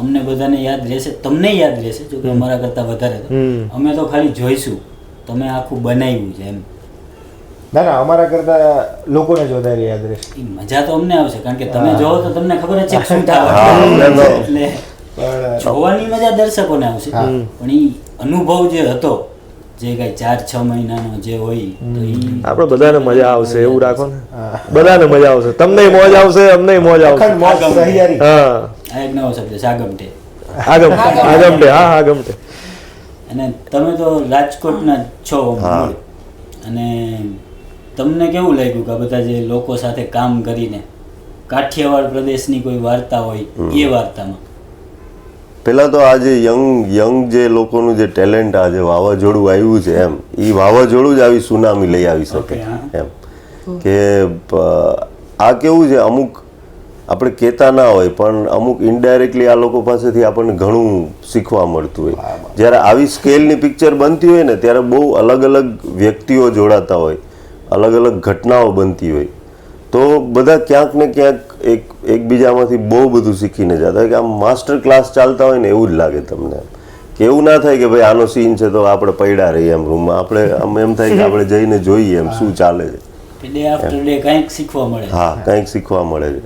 અમને બધાને યાદ રહેશે, તમને યાદ રહેશે. જો કે અમારા કરતાં વધારે તો અમે તો ખાલી જોઈશું, તમે આખું બનાવ્યું છે એમ. ના અમારા કરતા લોકોને જ વધારે યાદ રહેશે. એ મજા તો અમને આવશે કારણ કે તમે જોવો તો તમને ખબર જ છે શું થાય. એટલે જોવાની મજા દર્શકોને આવશે, પણ એ અનુભવ જે હતો જે કઈ 4-6 મહિનાનો જે હોય તો આપણે બધાને મજા આવશે એવું રાખો ને. બધાને મજા આવશે, તમને મોજ આવશે, અમને મોજ આવશે. આ એક નવો શબ્દ સાગમટે. આગમટે. હા, આગમટે. અને તમે તો રાજકોટના છો અને તમને કેવું લાગ્યું કે બધા જે લોકો સાથે કામ કરીને કાઠિયાવાડ પ્રદેશની કોઈ વાર્તા હોય એ વાર્તામાં? પહેલાં તો આજે યંગ જે લોકોનું જે ટેલેન્ટ આજે વાવાઝોડું આવ્યું છે એમ, એ વાવાઝોડું જ આવી સુનામી લઈ આવી શકે એમ. કે આ કેવું છે, અમુક આપણે કહેતા ના હોય પણ અમુક ઇનડાયરેક્ટલી આ લોકો પાસેથી આપણને ઘણું શીખવા મળતું હોય. જ્યારે આવી સ્કેલની પિક્ચર બનતી હોય ને ત્યારે બહુ અલગ અલગ વ્યક્તિઓ જોડાતા હોય, અલગ અલગ ઘટનાઓ બનતી હોય, તો બધા ક્યાંક ને ક્યાંક એકબીજામાંથી બહુ બધું શીખીને જતા હોય કે આમ માસ્ટર ક્લાસ ચાલતા હોય ને એવું જ લાગે તમને. કે એવું ના થાય કે ભાઈ આનો સીન છે તો આપણે પડ્યા રહીએ એમ રૂમમાં, આપણે આમ એમ થાય કે આપણે જઈને જોઈએ એમ શું ચાલે છે. ડે આફ્ટર ડે કંઈક શીખવા મળે. હા, કંઈક શીખવા મળે છે.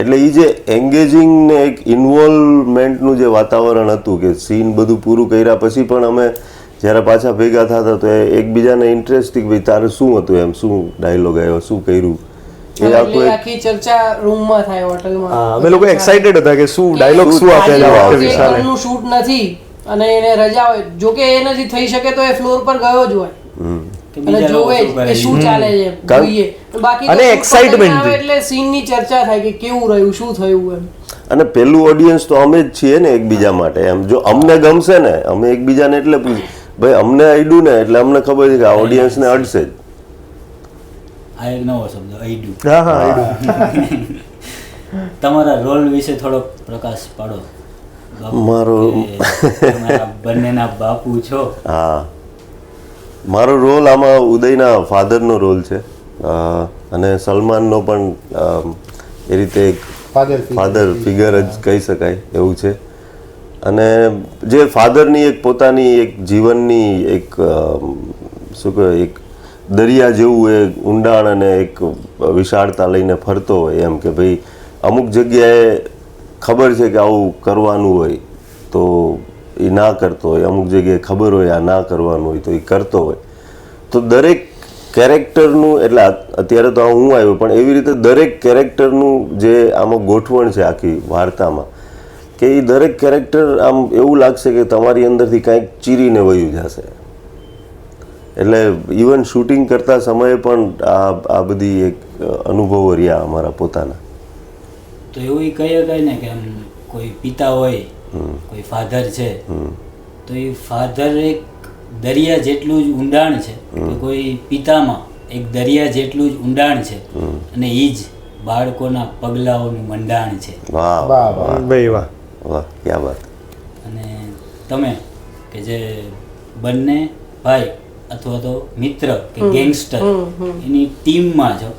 એટલે એ જે એન્ગેજિંગ ને એક ઇન્વોલ્વમેન્ટનું જે વાતાવરણ હતું કે સીન બધું પૂરું કર્યા પછી પણ અમે જ્યારે પાછા ભેગા થતા તો એકબીજાને ઇન્ટરેસ્ટિંગ ભાઈ તારે શું હતું એમ, શું ડાયલોગ આવ્યો, શું કર્યું, એ આખું આખી ચર્ચા રૂમમાં થાય હોટલમાં. અમે લોકો એક્સાઇટેડ હતા કે શું ડાયલોગ શું આપે છે આ વખતે વિશાલે. નું શૂટ નથી અને એને રજા હોય, જો કે એ નથી થઈ શકે તો એ ફ્લોર પર ગયો જ હોય અને જોવે કે શું ચાલે છે જોઈએ. બાકી અને તો excitement આવે થી. એટલે સીન ની ચર્ચા થાય કે કેવું રહ્યું, શું થયું એમ. અને પેલું ઓડિયન્સ તો અમે જ છીએ ને એકબીજા માટે એમ. જો અમને ગમશે ને અમે એકબીજાને એટલે ભાઈ અમને અડ્યું ને એટલે અમને ખબર છે કે આ ઓડિયન્સને અડશે જ. આ એક નવો શબ્દ આઈડુ. હા હા તમારા રોલ વિશે થોડોક પ્રકાશ પાડો. બાપુ, મારો- કે તમારા બંનેના બાપુ છો. હા, મારો રોલ આમાં ઉદયના ફાધરનો રોલ છે અને સલમાનનો પણ એ રીતે એક ફાધર ફિગર જ કહી શકાય એવું છે. અને જે ફાધરની એક પોતાની એક જીવનની એક શું કહેવાય એક દરિયા જેવું એ ઊંડાણ અને એક વિશાળતા લઈને ફરતો હોય એમ કે ભાઈ અમુક જગ્યાએ ખબર છે કે આવું કરવાનું હોય તો એ ના કરતો હોય, અમુક જગ્યાએ ખબર હોય આ ના કરવાનું હોય તો એ કરતો હોય. તો દરેક કેરેક્ટરનું એટલે અત્યારે તો હું આવ્યો પણ એવી રીતે દરેક કેરેક્ટરનું જે આમાં ગોઠવણ છે આખી વાર્તામાં કે એ દરેક કેરેક્ટર આમ એવું લાગશે કે તમારી અંદરથી કાંઈક ચીરીને વયું જશે. એટલે ઇવન શૂટિંગ કરતા સમયે પણ આ બધી એક અનુભવો રહ્યા અમારા પોતાના. તો એવું કહી શકાય ને કે આમ કોઈ પિતા હોય, કોઈ ફાધર છે, તો એ ફાધર એક દરિયા જેટલું જ ઊંડાણ છે કે કોઈ પિતામાં એક દરિયા જેટલું જ ઊંડાણ છે અને એ જ બાળકોના પગલાઓનું મંડાણ છે. વાહ વાહ વાહ ભાઈ વાહ. વાહ, ક્યાં વાત. અને તમે કે જે બંને ભાઈ અથવા તો મિત્ર કે ગેંગસ્ટર એની ટીમમાં છો.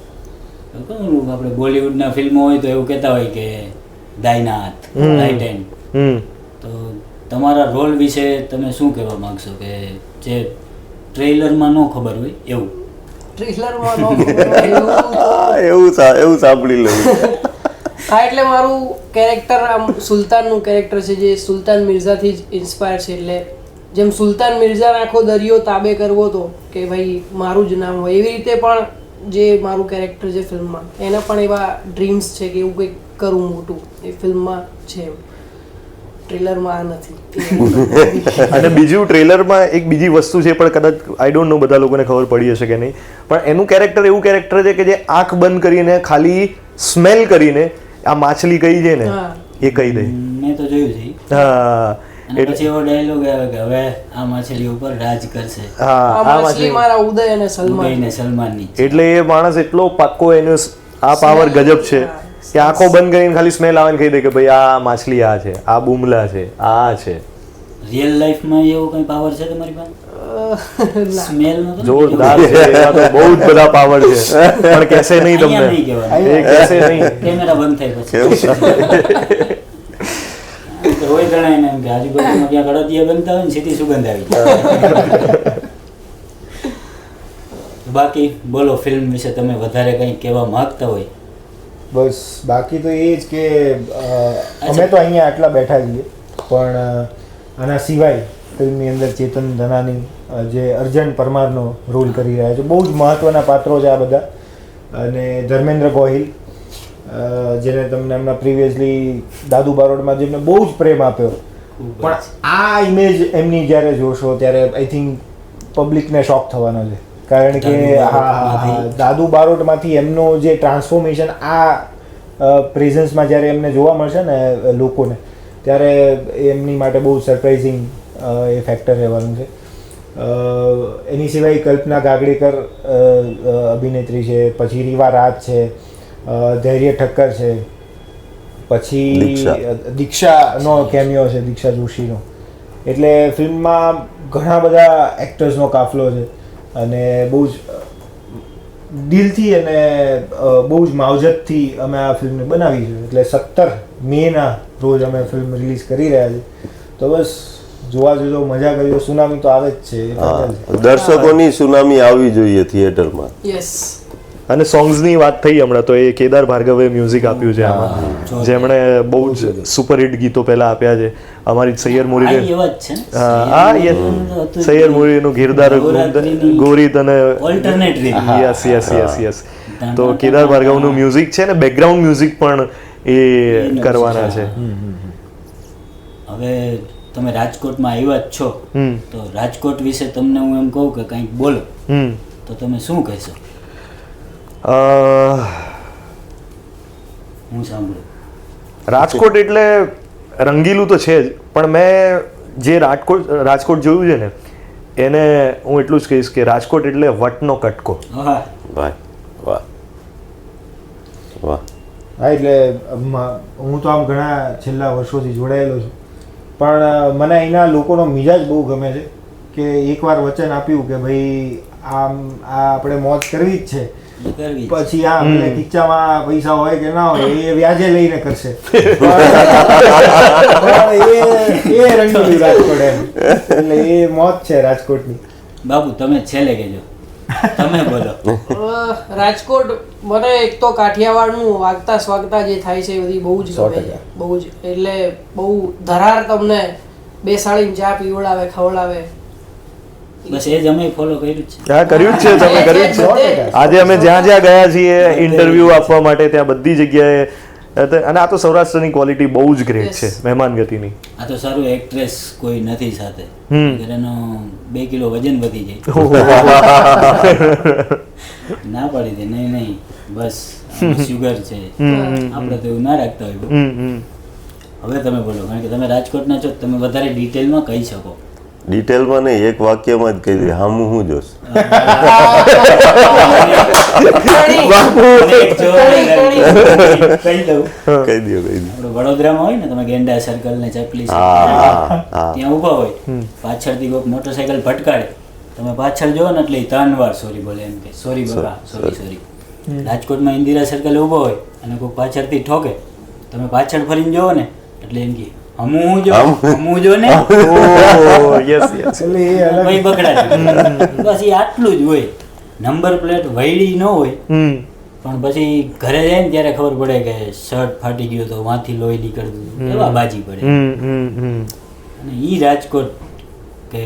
આપણે બોલિવૂડના ફિલ્મો હોય તો એવું કહેતા હોય કે દાયના હાથ, રાઈટ હેન્ડ. તો તમારા રોલ વિશે તમે શું કહેવા માંગશો કે જે ટ્રેલરમાં ન ખબર હોય એવું? ટ્રેલરમાં નો ખબર હોય એવું એવું સાંભળી લેવું. હા, એટલે મારું કેરેક્ટર આમ સુલતાનનું કેરેક્ટર છે જે સુલતાન મિર્ઝાથી જ ઇન્સ્પાયર છે. એટલે જેમ સુલતાન મિર્ઝાને આખો દરિયો તાબે કરવો હતો કે ભાઈ મારું જ નામ હોય, એવી રીતે પણ જે મારું કેરેક્ટર છે ફિલ્મમાં એના પણ એવા ડ્રીમ્સ છે કે એવું કંઈક કરું મોટું. એ ફિલ્મમાં છે, ટ્રેલરમાં આ નથી. અને બીજું ટ્રેલરમાં એક બીજી વસ્તુ છે પણ કદાચ આઈ ડોન્ટ નો બધા લોકોને ખબર પડી હશે કે નહીં, પણ એનું કેરેક્ટર એવું કેરેક્ટર છે કે જે આંખ બંધ કરીને ખાલી સ્મેલ કરીને આ માછલી કઈ છે ને એ કહી દે. મેં તો જોયું છે. હા અને પછી એવો ડાયલોગ આવે કે હવે આ માછલી ઉપર રાજ કરશે. હા આ આ માછલી માછલી મારા ઉદય અને સલમાન. ઉદયને સલમાનની. એટલે એ માણસ એટલો પાક્કો એનો આ પાવર ગજબ છે કે આંખો બંધ કરીને ખાલી સ્મેલ આવે ને કહી દે કે ભાઈ આ માછલી આ છે, આ બુમલા છે, આ છે. રિયલ લાઈફમાં એવો કઈ પાવર છે તમારી પાસે? સ્મેલનો તો જોરદાર છે, એવા તો બહુ જ બધા પાવર છે પણ કહેશે નહીં અહીંયા નહીં તમને, કહેવાનું. એ કહેશે નહીં. કેમેરા બંધ થાય પછી તો રોય ગણાય ને એમ કે આજુબાજુમાં ક્યાં અડદિયા બનતા હોય ને સીધી સુગંધ આવી જાય. બાકી બોલો, ફિલ્મ વિશે તમે વધારે કંઈ કહેવા માંગતા હોય? બસ બાકી તો એ જ કે અમે તો અહીંયા આટલા બેઠા છીએ પણ આના સિવાય ફિલ્મની અંદર ચેતન ધનાની જે અર્જન પરમારનો રોલ કરી રહ્યા છે, બહુ જ મહત્ત્વના પાત્રો છે આ બધા. અને ધર્મેન્દ્ર ગોહિલ જેને તમને એમના પ્રિવિયસલી દાદુ બારોડમાં જેમને બહુ જ પ્રેમ આપ્યો, પણ આ ઇમેજ એમની જ્યારે જોશો ત્યારે આઈ થિંક પબ્લિકને શોક થવાનો છે. કારણ કે દાદુ બારોટમાંથી એમનો જે ટ્રાન્સફોર્મેશન આ પ્રેઝન્સમાં જ્યારે એમને જોવા મળશે ને લોકોને, ત્યારે એમની માટે બહુ સરપ્રાઇઝિંગ એ ફેક્ટર રહેવાનું છે. એની સિવાય કલ્પના ગાગડીકર અભિનેત્રી છે, પછી રીવા રાજ છે, ધૈર્ય ઠક્કર છે, પછી દીક્ષાનો કેમિયો છે, દીક્ષા જોશીનો. એટલે ફિલ્મમાં ઘણા બધા એક્ટર્સનો કાફલો છે અને બહુ જ દિલથી અને બહુ જ માવજતથી અમે આ ફિલ્મને બનાવી છે. એટલે 17 મેના રોજ અમે ફિલ્મ રિલીઝ કરી રહ્યા છીએ. તો બસ જોવા જજો, મજા કરજો. સુનામી તો આવે જ છે, દર્શકોની સુનામી આવવી જોઈએ થિયેટરમાં. યસ. અને સોંગ્સની વાત થઈ હમણાં તો એ કેદાર ભાર્ગવે મ્યુઝિક આપ્યું છે આમાં, જેમણે બહુ જ સુપરહિટ ગીતો પહેલા આપ્યા છે. અમારી સૈયર આ મુરી એવા જ છે ને હા સૈયર મુરીનું ગિરદાર ગોરીત અને ઓલ્ટરનેટ રીતે યસ તો કેદાર ભાર્ગવનું મ્યુઝિક છે ને બેકગ્રાઉન્ડ મ્યુઝિક પણ એ કરવાના છે. હવે તમે રાજકોટમાં આવ્યા જ છો તો રાજકોટ વિશે તમને હું એમ કહું કે કંઈક બોલો તો તમે શું કહેશો? હું સાંભળું. રાજકોટ એટલે રંગીલું તો છે જ, પણ મેં જે રાજકોટ જોયું છે ને એને હું એટલું જ કહીશ કે રાજકોટ એટલે વટનો કટકો. હા વાહ વાહ વાહ. હા એટલે હું તો આમ ઘણા છેલ્લા વર્ષોથી જોડાયેલો છું, પણ મને અહીંના લોકોનો મિજાજ બહુ ગમે છે કે એકવાર વચન આપ્યું કે ભાઈ આમ આ આપણે મોજ કરવી જ છે, પછી આ આપણે ખીચામાં પૈસા હોય કે ના હોય એ વ્યાજે લઈને કરશે. એ રંગીલું રાજકોટ એમ, એટલે એ મોજ છે રાજકોટની. બાબુ તમે છેલ્લે કહેજો, તમે બોલો. રાજકોટ મને એક તો કાઠિયાવાડનું વાગતા સ્વાગતા જે થાય છે એ બધી બહુ જ ગમે છે, બહુ જ. એટલે બહુ ધરાર તમને બેસાડીને ચા પીવડાવે ખવડાવે. બસ એ જ અમે ફોલો કર્યું જ છે. હા કર્યું જ છે, તમે કર્યું જ છે. આજે અમે જ્યાં જ્યાં ગયા છીએ ઇન્ટરવ્યુ આપવા માટે ત્યાં બધી જગ્યાએ, અને આ તો સૌરાષ્ટ્રની ક્વોલિટી બહુ જ ગ્રેટ છે મહેમાન ગતિની. આ તો સારું એક્ટ્રેસ કોઈ નથી સાથે, એનો 2 કિલો વજન વધી જાય. ના પાડી દે નહીં બસ શુગર છે, આપણે તો એવું ના રાખતા હોય. હવે તમે બોલો, કારણ કે તમે રાજકોટના છો, તમે વધારે ડિટેલમાં કહી શકો. ડિટેલમાં નહીં, એક વાક્યમાં જ કહી દે, હા હું જોશ. કહી દઉં. કહી દો વડોદરામાં હોય ને, તમે ગેંડા સર્કલ ને ચકલી ત્યાં ઉભા હોય, પાછળથી કોઈક મોટરસાયકલ ભટકાડે, તમે પાછળ જોવો ને એટલે 3 વાર સોરી બોલે, એમ કે સોરી બકા સોરી. રાજકોટમાં ઇન્દિરા સર્કલ ઉભો હોય અને કોઈ પાછળથી ઠોકે, તમે પાછળ ફરીને જોવો ને એટલે એમ કે હમું જો ને ભાઈ બગડા. બસ એ આટલું જ હોય. નંબર પ્લેટ વૈડી ન હોય, પણ પછી ઘરે જાય ને ત્યારે ખબર પડે કે શર્ટ ફાટી ગયો તો વાંથી લોહી નીકળતું, એવા બાજી પડે. અને ઈ રાજકોટ કે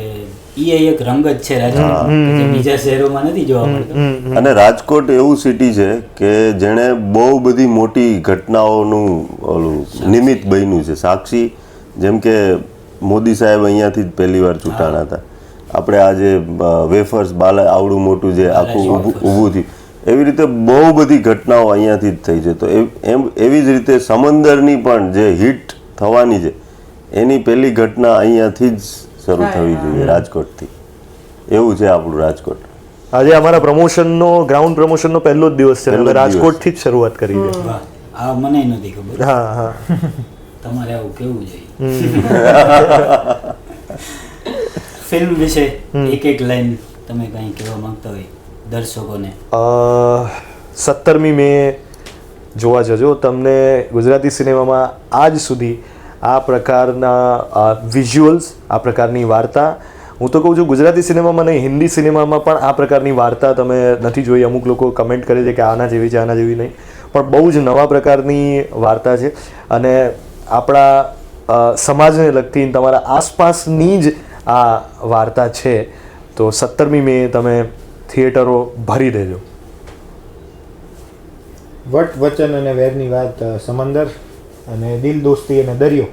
ઈ એક રંગ જ છે રાજકોટ, બીજા શહેરોમાં નથી જોવા મળતો. અને રાજકોટ એવું સિટી છે કે જેણે બહુ બધી મોટી ઘટનાઓનું ઓલું નિમિત્ત બન્યું છે, સાક્ષી. જેમ કે મોદી સાહેબ અહીંયાથી જ પહેલી વાર ચૂંટાણા હતા. આપણે આજે વેફર્સ બાલા આવડું મોટું જે આખું ઊભું થયું, એવી રીતે બહુ બધી ઘટનાઓ અહીંયાથી જ થઈ છે. તો એવી જ રીતે સમંદરની પણ જે હિટ થવાની છે એની પહેલી ઘટના અહીંયાથી જ શરૂ થવી જોઈએ, રાજકોટથી. એવું છે આપણું રાજકોટ. આજે અમારા પ્રમોશનનો ગ્રાઉન્ડ પ્રમોશનનો પહેલો જ દિવસ છે, અમે રાજકોટથી જ શરૂઆત કરી છે. આ મને નથી ખબર. હા તમારે આવું કેવું જોઈએ. ફિલ્મ વિશે એક લાઈન તમે કંઈ કહેવા માંગતા હોય દર્શકોને. 17મી મે જોવા જજો. તમને ગુજરાતી સિનેમામાં આજ સુધી આ પ્રકારના વિઝ્યુઅલ્સ, આ પ્રકારની વાર્તા, હું તો કહું છું ગુજરાતી સિનેમામાં નહીં, હિન્દી સિનેમામાં પણ આ પ્રકારની વાર્તા તમે નથી જોઈ. અમુક લોકો કમેન્ટ કરે છે કે આના જેવી છે, આના જેવી નહીં, પણ બહુ જ નવા પ્રકારની વાર્તા છે. અને આપણા સમાજને લગતી, તમારા આસપાસની જ આ વાર્તા છે. તો 17મી મે તમે થિયેટરો ભરી દેજો. વટ વચન અને વેરની વાત સમંદર, અને દિલ દોસ્તી અને દરિયો,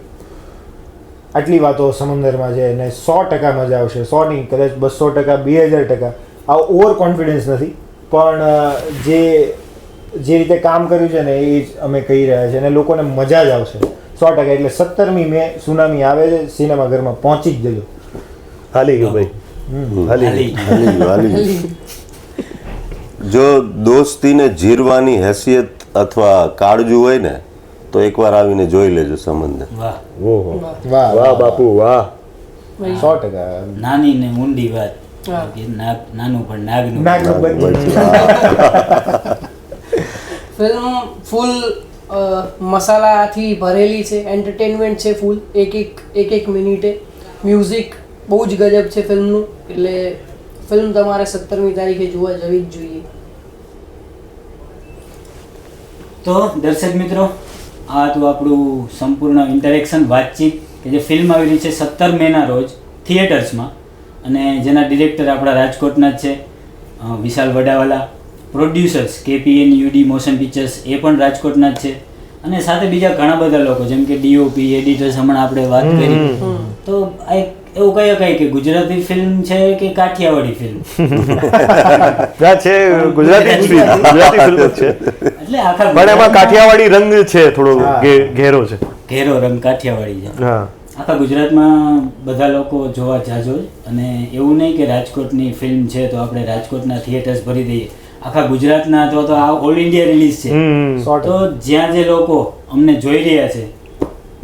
આટલી વાતો સમંદરમાં છે અને 100% મજા આવશે. 100 નહીં, કદાચ 200%, 2000%. આ ઓવર કોન્ફિડન્સ નથી, પણ જે રીતે કામ કર્યું છે ને એ જ અમે કહી રહ્યા છીએ, અને લોકોને મજા જ આવશે 100%. એટલે 17મી મે સુનામી આવે છે, સિનેમાઘરમાં પહોંચી જ જજો. હાલી ગયો ભાઈ, હાલી. જો દોસ્તીને જીરવાની હેસિયત અથવા કાળજું હોય ને તો એકવાર આવીને જોઈ લેજો સમંદર. વાહ વાહ બાપુ વાહ. 100%. નાની ને ઊંડી વાત. નાનું પણ નાગનું. ફિલ્મ ફૂલ મસાલાથી ભરેલી છે, એન્ટરટેનમેન્ટ છે ફૂલ, એક મિનિટે. મ્યુઝિક બહુ જ ગજબ છે ફિલ્મનું. એટલે ફિલ્મ તમારે 17મી તારીખે જોવા જવી જ જોઈએ. તો દર્શક મિત્રો, આ હતું આપણું સંપૂર્ણ ઇન્ટરેક્શન વાતચીત કે જે ફિલ્મ આવી રહી છે 17 મેના રોજ થિયેટર્સમાં, અને જેના ડિરેક્ટર આપણા રાજકોટના જ છે Vishal Vadawala, producers KPNUD motion pictures એ પણ રાજકોટના જ છે, અને સાથે બીજા ઘણા બધા લોકો જેમ કે DOP એડિટર્સ હમણાં આપણે વાત કરી. તો આ એક એવું કહી શકાય કે ગુજરાતી ફિલ્મ છે કે કાઠિયાવાડી ફિલ્મ? ના છે, ગુજરાતી ફિલ્મ જ છે, એટલે આખા પણ એમાં કાઠિયાવાડી રંગ છે, થોડો ઘેરો છે, ઘેરો રંગ કાઠિયાવાડી છે. હા. આખા ગુજરાતમાં બધા લોકો જોવા જાજો જ, અને એવું નહીં કે રાજકોટની ફિલ્મ છે તો આપણે રાજકોટના થિયેટર્સ ભરી દઈએ. આખા ગુજરાતના અથવા તો આ ઓલ ઇન્ડિયા રિલીઝ છે, તો જ્યાં જે લોકો અમને જોઈ રહ્યા છે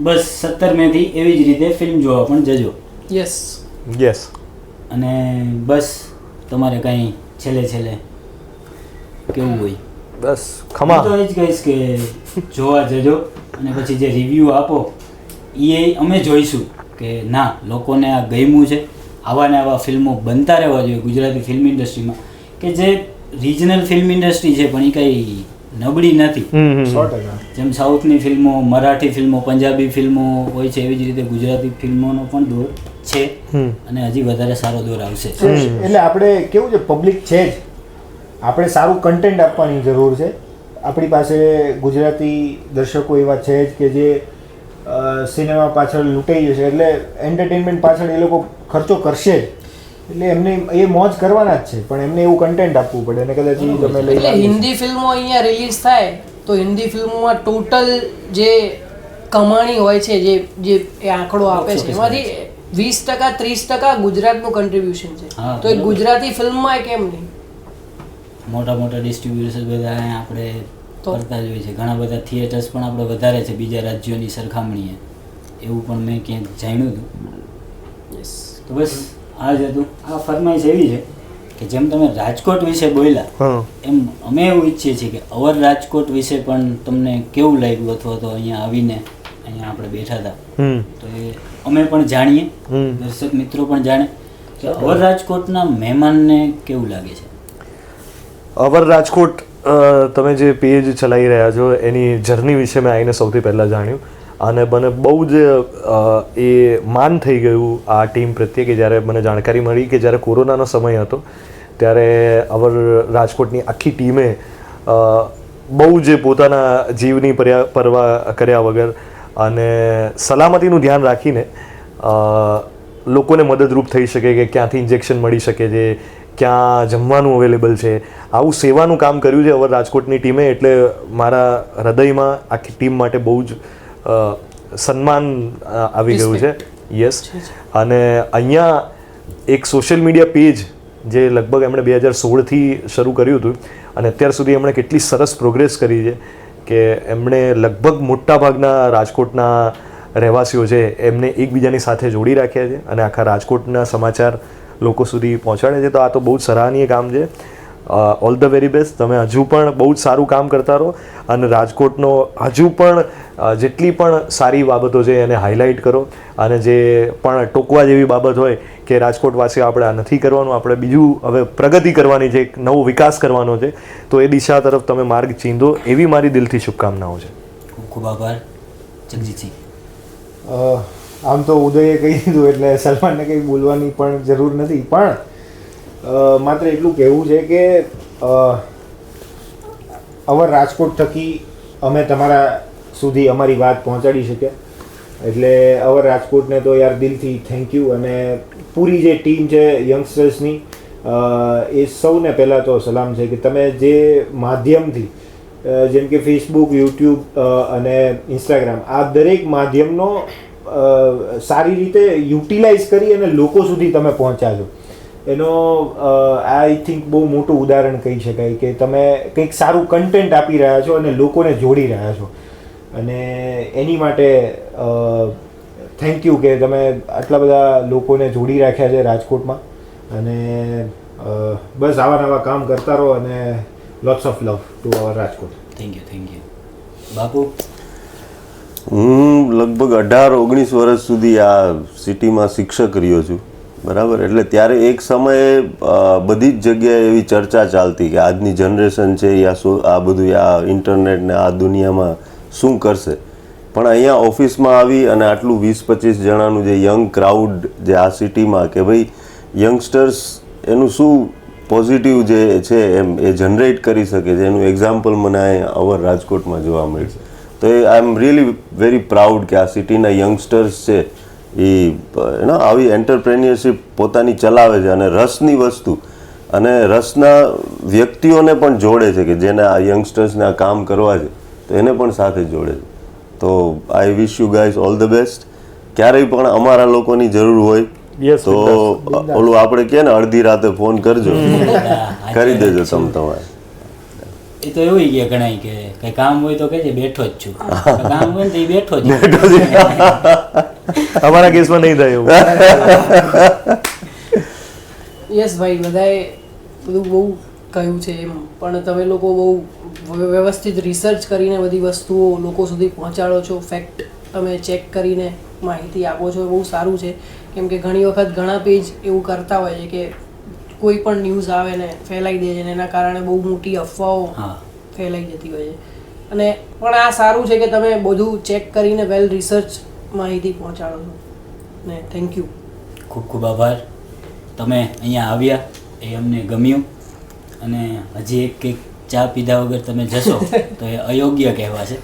બસ 17 મેથી એવી જ રીતે ફિલ્મ જોવા પણ જજો. યસ. અને બસ તમારે કંઈ છેલ્લે કેવું હોય? બસ હું તો એ જ કહીશ કે જોવા જજો, અને પછી જે રિવ્યૂ આપો એ અમે જોઈશું કે ના લોકોને આ ગમ્યું છે. આવા ને આવા ફિલ્મો બનતા રહેવા જોઈએ ગુજરાતી ફિલ્મ ઇન્ડસ્ટ્રીમાં, કે જે રિજનલ ફિલ્મ ઇન્ડસ્ટ્રી છે પણ એ કંઈ નબળી નથી. 100%. જેમ સાઉથની ફિલ્મો, મરાઠી ફિલ્મો, પંજાબી ફિલ્મો હોય છે, એવી જ રીતે ગુજરાતી ફિલ્મોનો પણ દોર છે, અને હજી વધારે સારો દોર આવશે. એટલે આપણે કેવું છે, પબ્લિક છે જ, આપણે સારું કન્ટેન્ટ આપવાની જરૂર છે. આપણી પાસે ગુજરાતી દર્શકો એવા છે જ કે જે સિનેમા પાછળ લૂંટાઈ જશે, એટલે એન્ટરટેનમેન્ટ પાછળ એ લોકો ખર્ચો કરશે જ, એટલે એમને એ મોજ કરવાના જ છે, પણ એમને એવું કન્ટેન્ટ આપવું પડે. અને કદાચ તમે લઈ એટલે હિન્દી ફિલ્મો અહીંયા રિલીઝ થાય તો હિન્દી ફિલ્મોમાં ટોટલ જે કમાણી હોય છે, જે એ આંકડો આપે છે, એમાંથી 20% 30% ગુજરાતનું કન્ટ્રીબ્યુશન છે. તો એ ગુજરાતી ફિલ્મમાં કેમ નહીં? મોટા ડિસ્ટ્રીબ્યુટર્સ બધા આપણે કરતા જ હોય છે. ઘણા બધા થિયેટર્સ પણ આપણે વધારે છે બીજા રાજ્યોની સરખામણીએ, એવું પણ મેં ક્યાંક જાણ્યું હતું. તો બસ આ જ હતું. આ ફરમાઈશ એવી છે કે જેમ તમે રાજકોટ વિશે બોલ્યા એમ અમે એવું ઈચ્છીએ છીએ કે અવર રાજકોટ વિશે પણ તમને કેવું લાગ્યું, અથવા તો અહીંયા આવીને અહીંયા આપણે બેઠા હતા તો એ અમે પણ જાણીએ, દર્શક મિત્રો પણ જાણે કે અવર રાજકોટના મહેમાનને કેવું લાગે છે. અવર રાજકોટ તમે જે પેજ ચલાવી રહ્યા છો એની જર્ની વિશે મેં આવીને સૌથી પહેલાં જાણ્યું, અને મને બહુ જ એ માન થઈ ગયું આ ટીમ પ્રત્યે કે જ્યારે મને જાણકારી મળી કે જ્યારે કોરોનાનો સમય હતો ત્યારે અવર રાજકોટની આખી ટીમે બહુ જ પોતાના જીવની પરવા કર્યા વગર અને સલામતીનું ધ્યાન રાખીને લોકોને મદદરૂપ થઈ શકે, કે ક્યાંથી ઇન્જેક્શન મળી શકે છે, ક્યાં જમવાનું અવેલેબલ છે, આવું સેવાનું કામ કર્યું છે અવર રાજકોટની ટીમે. એટલે મારા હૃદયમાં આખી ટીમ માટે બહુ જ સન્માન આવી ગયું છે. યસ. અને અહીંયા એક સોશિયલ મીડિયા પેજ જે લગભગ એમણે 2016થી શરૂ કર્યું હતું, અને અત્યાર સુધી એમણે કેટલી સરસ પ્રોગ્રેસ કરી છે કે એમણે લગભગ મોટાભાગના રાજકોટના રહેવાસીઓ છે એમને એકબીજાની સાથે જોડી રાખ્યા છે અને આખા રાજકોટના સમાચાર લોકો સુધી પહોંચાડે છે. તો આ તો બહુ જ સરાહનીય કામ છે. All the very best. તમે હજુ પણ બહુ જ સારું કામ કરતા રહો, અને રાજકોટનો હજુ પણ જેટલી પણ સારી બાબતો છે એને હાઇલાઇટ કરો, અને જે પણ ટોકવા જેવી બાબત હોય કે રાજકોટવાસીઓ આપણે આ નથી કરવાનું, આપણે બીજું હવે પ્રગતિ કરવાની છે, એક નવો વિકાસ કરવાનો છે, તો એ દિશા તરફ તમે માર્ગ ચીંધો, એવી મારી દિલથી શુભકામનાઓ છે. ખૂબ ખૂબ આભાર જગજીતસિંહ. આમ તો ઉદયે કહી દીધું એટલે સલમાનને કંઈ બોલવાની પણ જરૂર નથી, પણ માત્ર એટલું કહેવું છે કે અવર રાજકોટ થકી અમે તમારા સુધી અમારી વાત પહોંચાડી શક્યા, એટલે અવર રાજકોટને તો યાર દિલથી થેન્ક યુ. અને પૂરી જે ટીમ છે યંગસ્ટર્સની એ સૌને પહેલાં તો સલામ છે કે તમે જે માધ્યમથી જેમ કે ફેસબુક, યુટ્યુબ અને ઇન્સ્ટાગ્રામ, આ દરેક માધ્યમનો સારી રીતે યુટિલાઇઝ કરી અને લોકો સુધી તમે પહોંચ્યા છો, એનો આઈ થિંક બહુ મોટું ઉદાહરણ કહી શકાય કે તમે કંઈક સારું કન્ટેન્ટ આપી રહ્યા છો અને લોકોને જોડી રહ્યા છો, અને એની માટે થેન્ક યુ કે તમે આટલા બધા લોકોને જોડી રાખ્યા છે રાજકોટમાં. અને બસ આવા નવા કામ કરતા રહો, અને lots of love to our Rajkot. Thank you. બાપુ? હું લગભગ 18-19 વર્ષ સુધી આ સિટીમાં શિક્ષક રહ્યો છું, બરાબર. એટલે ત્યારે એક સમયે બધી જ જગ્યાએ એવી ચર્ચા ચાલતી કે આજની જનરેશન છે યા શું આ બધું આ ઇન્ટરનેટ ને આ દુનિયામાં શું કરશે, પણ અહીંયા ઓફિસમાં આવી અને આટલું 20-25 જણાનું જે યંગ ક્રાઉડ જે આ સિટીમાં કે ભાઈ યંગસ્ટર્સ એનું શું પોઝિટિવ જે છે એમ એ જનરેટ કરી શકે છે એનું એક્ઝામ્પલ મને અહીંયા અવર રાજકોટમાં જોવા મળશે. તો એ આઈ એમ રિયલી વેરી પ્રાઉડ કે આ સિટીના યંગસ્ટર્સ છે એ આવી એન્ટરપ્રેન્યોરશિપ પોતાની ચલાવે છે અને રસની વસ્તુ અને રસના વ્યક્તિઓને પણ જોડે છે કે જેને આ યંગસ્ટર્સને આ કામ કરવા છે તો એને પણ સાથે જોડે છે. તો I wish you guys all the best. ક્યારેય પણ અમારા લોકોની જરૂર હોય Yes, તો ઓલું આપણે કે ને અડધી રાતે ફોન કરજો, કરી દેજો તમે તમારે. એ તો એવું કે ઘણા કે કઈ કામ હોય તો કહેજે બેઠો જ છું, કામ હોય ને તો એ બેઠો જ. અમારા કેસમાં નહીં થાય એવું. યસ ભાઈ, બધાએ બધું બહુ કહ્યું છે એમ, પણ તમે લોકો બહુ વ્યવસ્થિત રિસર્ચ કરીને બધી વસ્તુઓ લોકો સુધી પહોંચાડો છો, ફેક્ટ તમે ચેક કરીને માહિતી આપો છો, બહુ સારું છે. કેમ કે ઘણી વખત ઘણા પેજ એવું કરતા હોય છે કે કોઈ પણ ન્યૂઝ આવે ને ફેલાઈ દે છે ને એના કારણે બહુ મોટી અફવાઓ ફેલાઈ જતી હોય છે. અને પણ આ સારું છે કે તમે બધું ચેક કરીને વેલ રિસર્ચ માહિતી પહોંચાડો છો ને થેન્ક યુ. ખૂબ ખૂબ આભાર. તમે અહીંયા આવ્યા એ અમને ગમ્યું, અને હજી એક ચા પીધા વગર તમે જશો તો એ અયોગ્ય કહેવાશે.